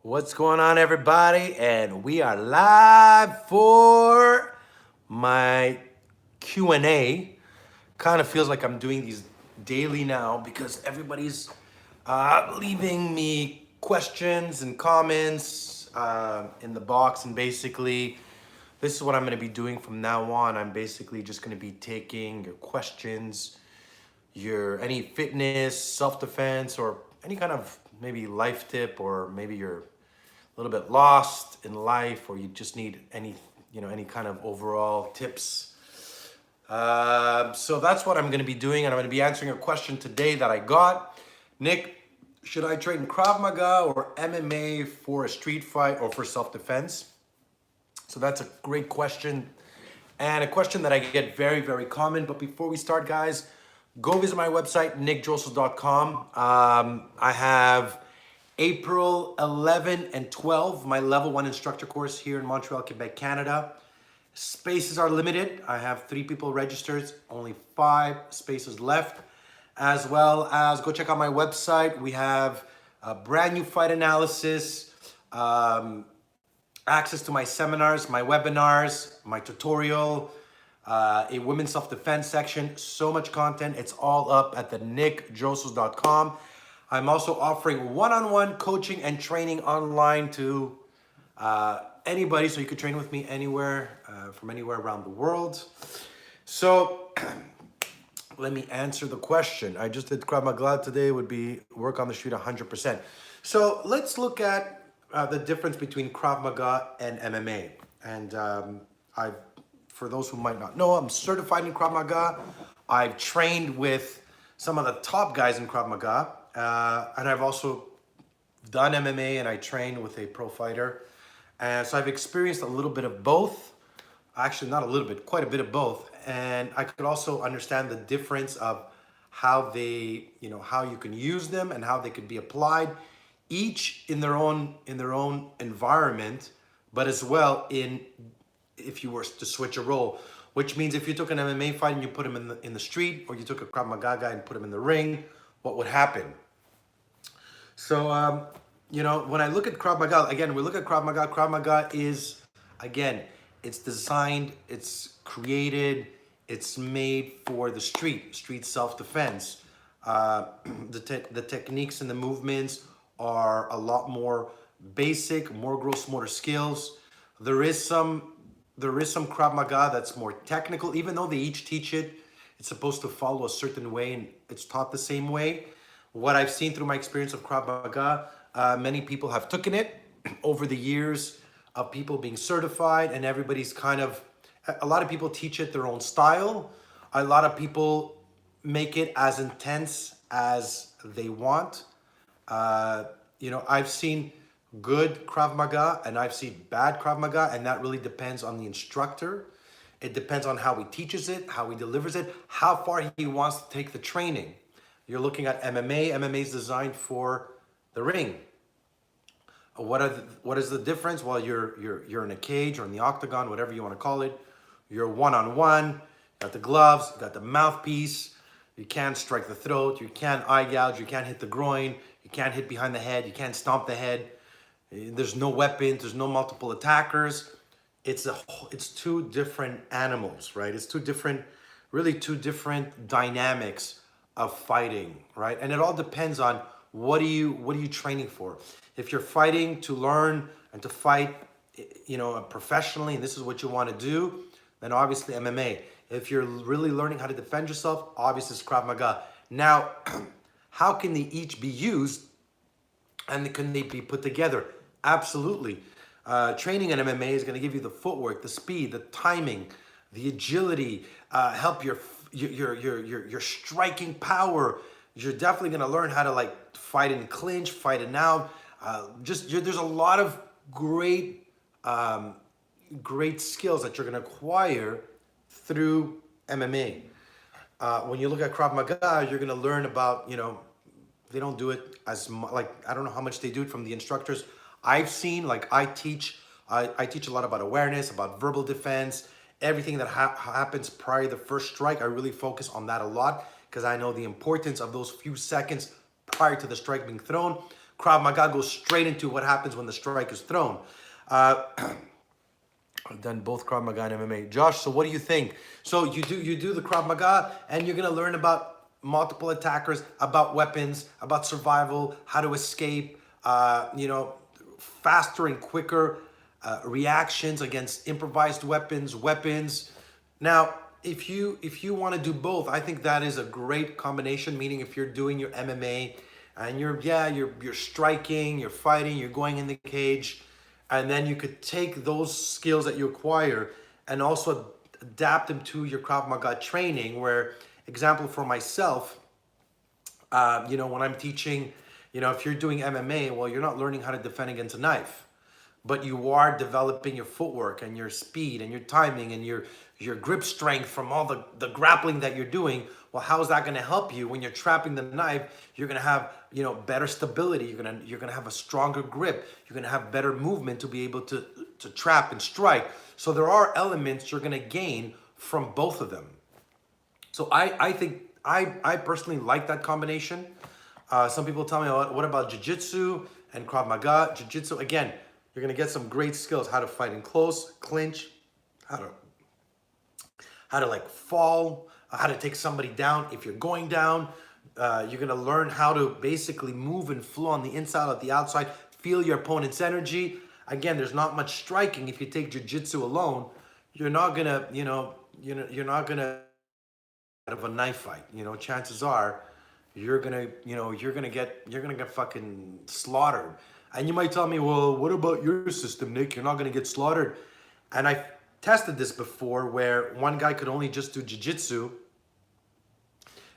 What's going on, everybody? And we are live for my Q&A. Kind of feels like I'm doing these daily now because everybody's leaving me questions and comments in the box. And basically, this is what I'm going to be doing from now on. I'm basically just going to be taking your questions, your any fitness, self-defense, or any kind of maybe life tip, or maybe you're a little bit lost in life, or you just need any kind of overall tips. So that's what I'm going to be doing, and I'm going to be answering a question today that I got. Nick, should I train Krav Maga or MMA for a street fight or for self-defense? So that's a great question, and a question that I get very, very common. But before we start, guys, go visit my website, nickdrossos.com. I have April 11 and 12, my level 1 instructor course here in Montreal, Quebec, Canada. Spaces are limited. I have 3 people registered, only 5 spaces left. As well as go check out my website. We have a brand new fight analysis, access to my seminars, my webinars, my tutorial, a women's self-defense section, so much content. It's all up at the nickdrossos.com. I'm also offering one-on-one coaching and training online to anybody, so you could train with me anywhere, from anywhere around the world. So let me answer the question. I just did Krav Maga today, would be work on the street 100%. So let's look at the difference between Krav Maga and MMA. And for those who might not know, I'm certified in Krav Maga. I've trained with some of the top guys in Krav Maga. And I've also done MMA, and I trained with a pro fighter. And so I've experienced a little bit of both. Actually, not a little bit, quite a bit of both. And I could also understand the difference of how they, how you can use them and how they could be applied, each in their own environment, but as well if you were to switch a role, which means if you took an MMA fight and you put him in the street, or you took a Krav Maga guy and put him in the ring, what would happen? So, when I look at Krav Maga, again, we look at Krav Maga. Krav Maga is, again, it's designed, it's created, it's made for the street self-defense. The techniques and the movements are a lot more basic, more gross motor skills. There is some Krav Maga that's more technical, even though they each teach it. It's supposed to follow a certain way, and it's taught the same way. What I've seen through my experience of Krav Maga, many people have taken it over the years of people being certified, and everybody's a lot of people teach it their own style. A lot of people make it as intense as they want. I've seen good Krav Maga and I've seen bad Krav Maga, and that really depends on the instructor. It depends on how he teaches it, how he delivers it, how far he wants to take the training. You're looking at MMA. MMA is designed for the ring. What is the difference? Well, you're in a cage or in the octagon, whatever you want to call it. You're one-on-one. You got the gloves. You got the mouthpiece. You can't strike the throat. You can't eye gouge. You can't hit the groin. You can't hit behind the head. You can't stomp the head. There's no weapons. There's no multiple attackers. It's 2 different animals, right? It's two different dynamics of fighting, right? And it all depends on what are you training for. If you're fighting to learn and to fight, professionally, and this is what you want to do, then obviously MMA. If you're really learning how to defend yourself, obviously it's Krav Maga. Now, how can they each be used, and can they be put together? Absolutely. Training in MMA is going to give you the footwork, the speed, the timing, the agility, help your striking power. You're definitely going to learn how to fight in clinch, fight in out. There's a lot of great skills that you're going to acquire through MMA. When you look at Krav Maga, you're going to learn about, they don't do it as much, I don't know how much they do it from the instructors. I've seen, I teach a lot about awareness, about verbal defense, everything that happens prior to the first strike. I really focus on that a lot because I know the importance of those few seconds prior to the strike being thrown. Krav Maga goes straight into what happens when the strike is thrown. Uh, I've done both Krav Maga and MMA. Josh, so what do you think? So you do the Krav Maga, and you're gonna learn about multiple attackers, about weapons, about survival, how to escape, faster and quicker reactions against improvised weapons. Now, if you want to do both, I think that is a great combination. Meaning, if you're doing your MMA and you're striking, you're fighting, you're going in the cage, and then you could take those skills that you acquire and also adapt them to your Krav Maga training. Where, example for myself, when I'm teaching, if you're doing MMA, well, you're not learning how to defend against a knife, but you are developing your footwork and your speed and your timing and your grip strength from all the grappling that you're doing. Well, how is that going to help you when you're trapping the knife? You're going to have better stability. You're gonna have a stronger grip. You're going to have better movement to be able to trap and strike. So there are elements you're going to gain from both of them. So I think I personally like that combination. Some people tell me, what about Jiu-Jitsu and Krav Maga? Jiu-Jitsu, again, you're going to get some great skills: how to fight in close, clinch, how to like fall, how to take somebody down if you're going down. You're going to learn how to basically move and flow on the inside, or the outside, feel your opponent's energy. Again, there's not much striking. If you take Jiu-Jitsu alone, you're not going to, you're not going to have a knife fight. Chances are you're going to get fucking slaughtered. And you might tell me, well, what about your system, Nick? You're not going to get slaughtered. And I tested this before, where one guy could only just do Jiu-Jitsu,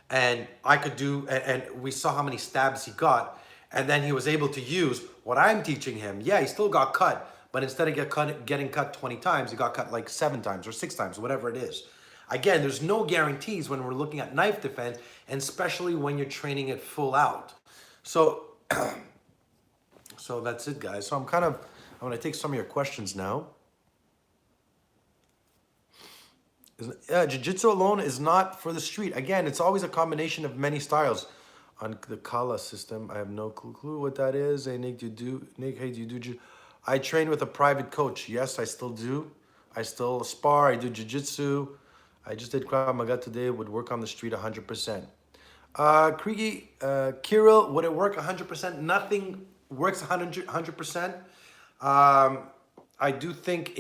and I could do, and we saw how many stabs he got, and then he was able to use what I'm teaching him. Yeah, he still got cut, but instead of getting cut 20 times, he got cut like 7 times or 6 times, whatever it is. Again, there's no guarantees when we're looking at knife defense, and especially when you're training it full out. So, so that's it, guys. So I'm going to take some of your questions now. Jiu-Jitsu alone is not for the street. Again, it's always a combination of many styles. On the Kala system, I have no clue what that is. Hey, Nick, hey, do you do I train with a private coach. Yes, I still do. I still spar. I do Jiu-Jitsu. I just did Krav Maga today. Would work on the street 100%. Kriegi, Kirill, would it work 100%? Nothing works 100%. I do think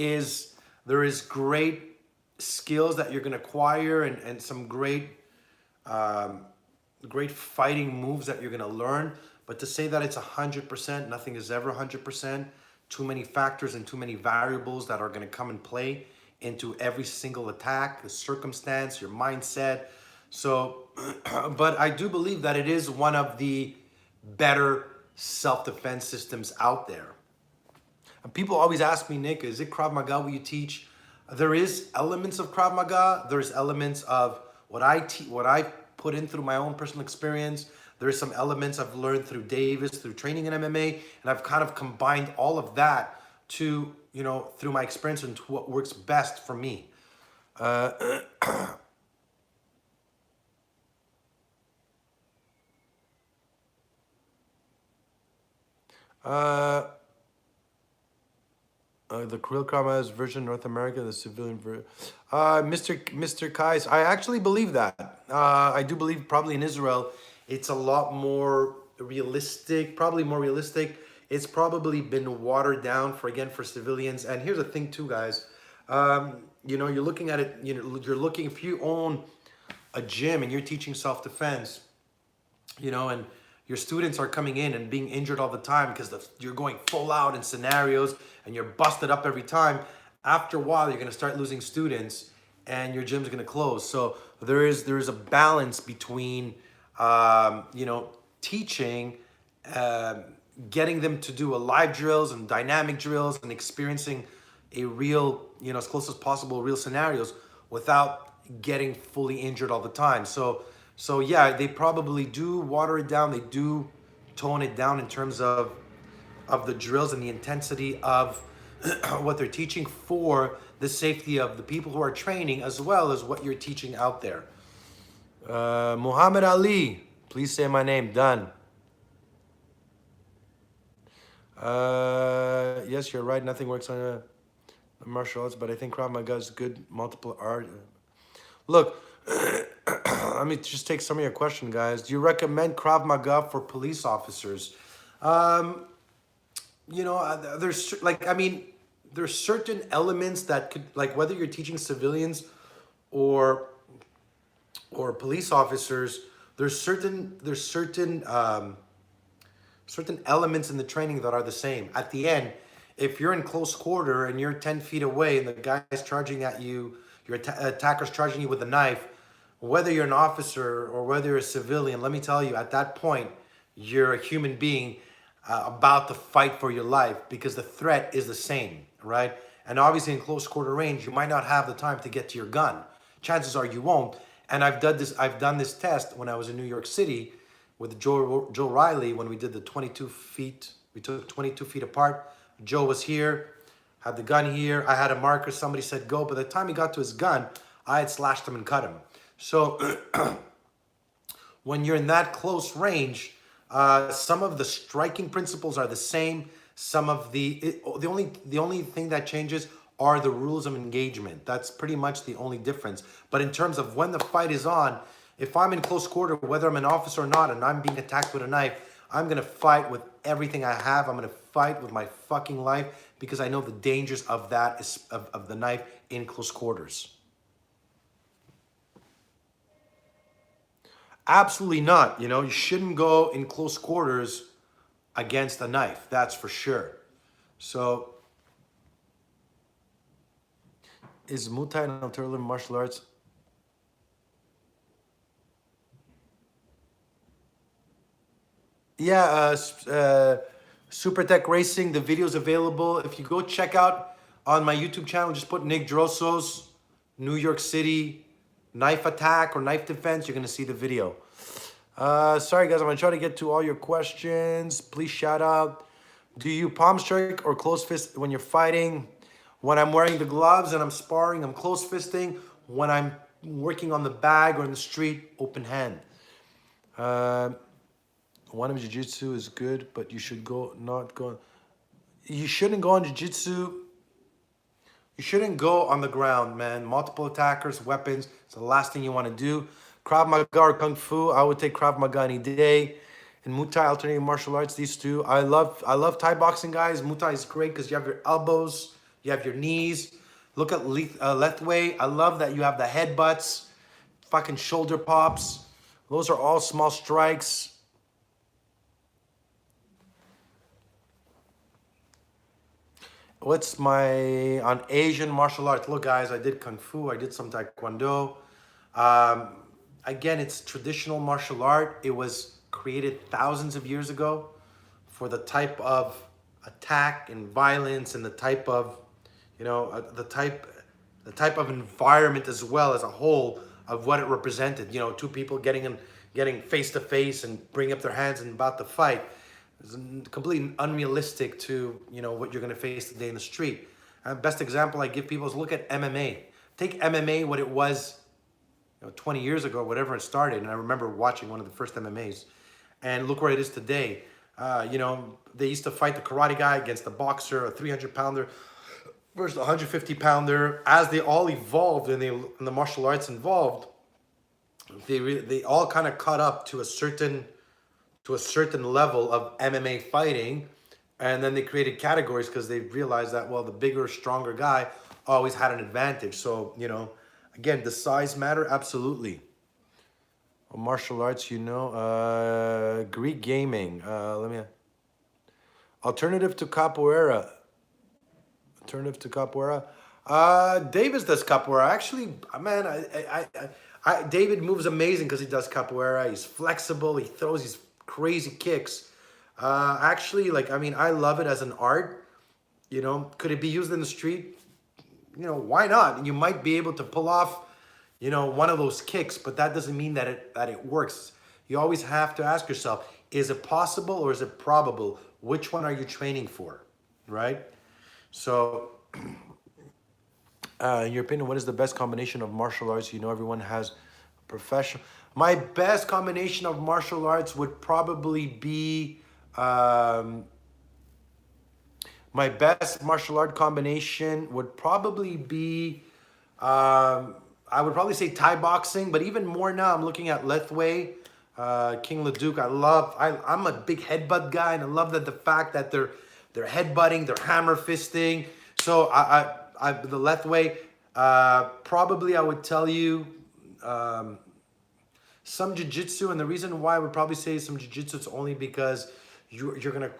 there is great skills that you're going to acquire, and some great fighting moves that you're going to learn. But to say that it's 100%, nothing is ever 100%. Too many factors and too many variables that are going to come and play into every single attack, the circumstance, your mindset. So, but I do believe that it is one of the better self-defense systems out there. And people always ask me, Nick, is it Krav Maga what you teach? There is elements of Krav Maga. There's elements of what I put in through my own personal experience. There's some elements I've learned through Davis, through training in MMA, and I've kind of combined all of that to, through my experience, into what works best for me. The Krill Krama's version in North America, the civilian version. Mr. Kais, I actually believe that. I do believe probably in Israel, it's a lot more realistic, probably more realistic. It's probably been watered down for civilians. And here's the thing too, guys. You're looking at it, if you own a gym and you're teaching self-defense, and your students are coming in and being injured all the time because you're going full out in scenarios and you're busted up every time. After a while, you're going to start losing students and your gym's going to close. So there is a balance between, teaching, getting them to do a live drills and dynamic drills and experiencing a real, as close as possible, real scenarios without getting fully injured all the time. So yeah, they probably do water it down. They do tone it down in terms of the drills and the intensity of what they're teaching for the safety of the people who are training, as well as what you're teaching out there. Muhammad Ali, please say my name. Done. Yes, you're right. Nothing works on martial arts, but I think Krav Maga is good multiple art. Look, let me just take some of your question, guys. Do you recommend Krav Maga for police officers? Um, there's like, I mean, there's certain elements that could, like, whether you're teaching civilians or police officers, certain elements in the training that are the same. At the end, if you're in close quarter and you're 10 feet away and the guy's charging at you, your attacker's charging you with a knife, whether you're an officer or whether you're a civilian, let me tell you, at that point, you're a human being about to fight for your life because the threat is the same, right? And obviously in close quarter range, you might not have the time to get to your gun. Chances are you won't. And I've done this test when I was in New York City with Joe Riley when we did the 22 feet. We took 22 feet apart. Joe was here, had the gun here. I had a marker. Somebody said go. By the time he got to his gun, I had slashed him and cut him. So when you're in that close range, some of the striking principles are the same. Some of the only thing that changes are the rules of engagement. That's pretty much the only difference. But in terms of when the fight is on, if I'm in close quarter, whether I'm an officer or not, and I'm being attacked with a knife, I'm gonna fight with everything I have. I'm gonna fight with my fucking life because I know the dangers of of the knife in close quarters. Absolutely not. You shouldn't go in close quarters against a knife. That's for sure. So, is Muay Thai and alternative martial arts? Yeah, Super Tech Racing. The video's available. If you go check out on my YouTube channel, just put Nick Drossos, New York City, knife attack or knife defense. You're gonna see the video. Sorry guys, I'm gonna try to get to all your questions. Please shout out. Do you palm strike or close fist when you're fighting? When I'm wearing the gloves and I'm sparring, I'm close fisting. When I'm working on the bag or in the street, open hand. Uh, one of jiu-jitsu is good, but you should not go. You shouldn't go on jiu-jitsu. You shouldn't go on the ground, man. Multiple attackers, weapons. It's the last thing you want to do. Krav Maga or Kung Fu. I would take Krav Maga any day. And Muay Thai, alternative martial arts, these two. I love Thai boxing, guys. Muay Thai is great because you have your elbows, you have your knees. Look at Lethway. I love that you have the headbutts, fucking shoulder pops. Those are all small strikes. What's my on Asian martial arts? Look, guys, I did Kung Fu. I did some Taekwondo. Um, Again, it's traditional martial art. It was created thousands of years ago for the type of attack and violence and the type of, the type of environment as well as a whole of what it represented. Two people getting face to face and bring up their hands and about to fight. It's completely unrealistic to what you're going to face today in the street. Best example I give people is look at MMA. Take MMA, what it was 20 years ago, whatever it started, and I remember watching one of the first MMAs, and look where it is today. They used to fight the karate guy against the boxer, a 300-pounder versus a 150-pounder. As they all evolved and the martial arts involved, they all kind of caught up to a certain level of MMA fighting, and then they created categories because they realized that, well, the bigger, stronger guy always had an advantage. So again, does size matter? Absolutely. Martial arts, Greek gaming. Alternative to capoeira. Davis does capoeira. Actually, man, David moves amazing because he does capoeira. He's flexible. He throws these crazy kicks. I love it as an art. Could it be used in the street? Why not? You might be able to pull off, one of those kicks, but that doesn't mean that it works. You always have to ask yourself, is it possible or is it probable? Which one are you training for, right? So, in your opinion, what is the best combination of martial arts? Everyone has professional. My best combination of martial arts would probably be My best martial art combination would probably be, I would probably say Thai boxing, but even more now, I'm looking at Lethway, King Leduc. I'm a big headbutt guy, and I love that the fact that they're headbutting, they're hammer fisting. So the Lethway, probably I would tell you some jiu-jitsu, and the reason why I would probably say some jiu-jitsu is only because you're gonna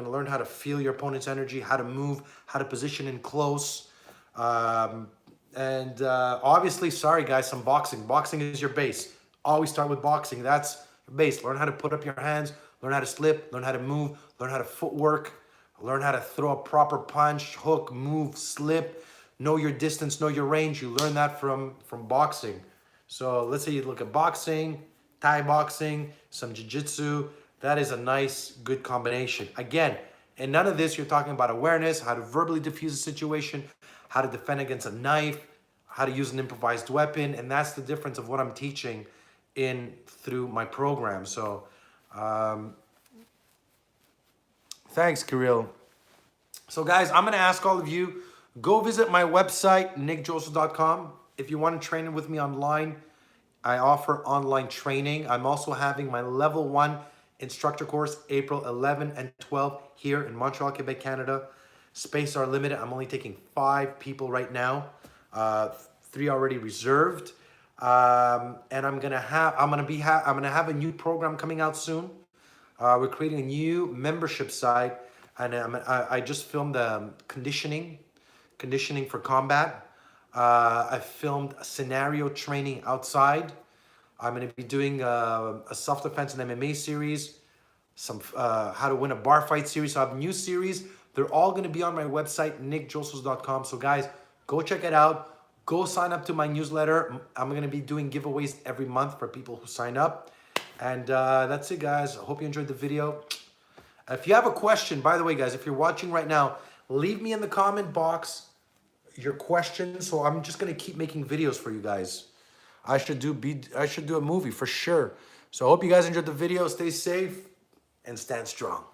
learn how to feel your opponent's energy, how to move, how to position in close, and obviously, sorry guys, some boxing. Boxing is your base. Always start with boxing. That's your base. Learn how to put up your hands. Learn how to slip. Learn how to move. Learn how to footwork. Learn how to throw a proper punch, hook, move, slip. Know your distance. Know your range. You learn that from boxing. So let's say you look at boxing, Thai boxing, some jiu-jitsu. That is a nice, good combination. Again, in none of this, you're talking about awareness, how to verbally diffuse a situation, how to defend against a knife, how to use an improvised weapon. And that's the difference of what I'm teaching through my program. So thanks, Kirill. So guys, I'm gonna ask all of you, go visit my website, nickdrossos.com. If you want to train with me online, I offer online training. I'm also having my level 1 instructor course, April 11 and 12 here in Montreal, Quebec, Canada. Spaces are limited. I'm only taking 5 people right now. 3 already reserved. And I'm gonna have a new program coming out soon. We're creating a new membership site, and I just filmed conditioning for combat. I filmed scenario training outside. I'm going to be doing a self-defense and MMA series, some how to win a bar fight series. So I have a new series. They're all going to be on my website, nickdrossos.com. So guys, go check it out. Go sign up to my newsletter. I'm going to be doing giveaways every month for people who sign up. And that's it, guys. I hope you enjoyed the video. If you have a question, by the way, guys, if you're watching right now, leave me in the comment box your questions. So I'm just going to keep making videos for you guys. I should do a movie for sure. So I hope you guys enjoyed the video. Stay safe and stand strong.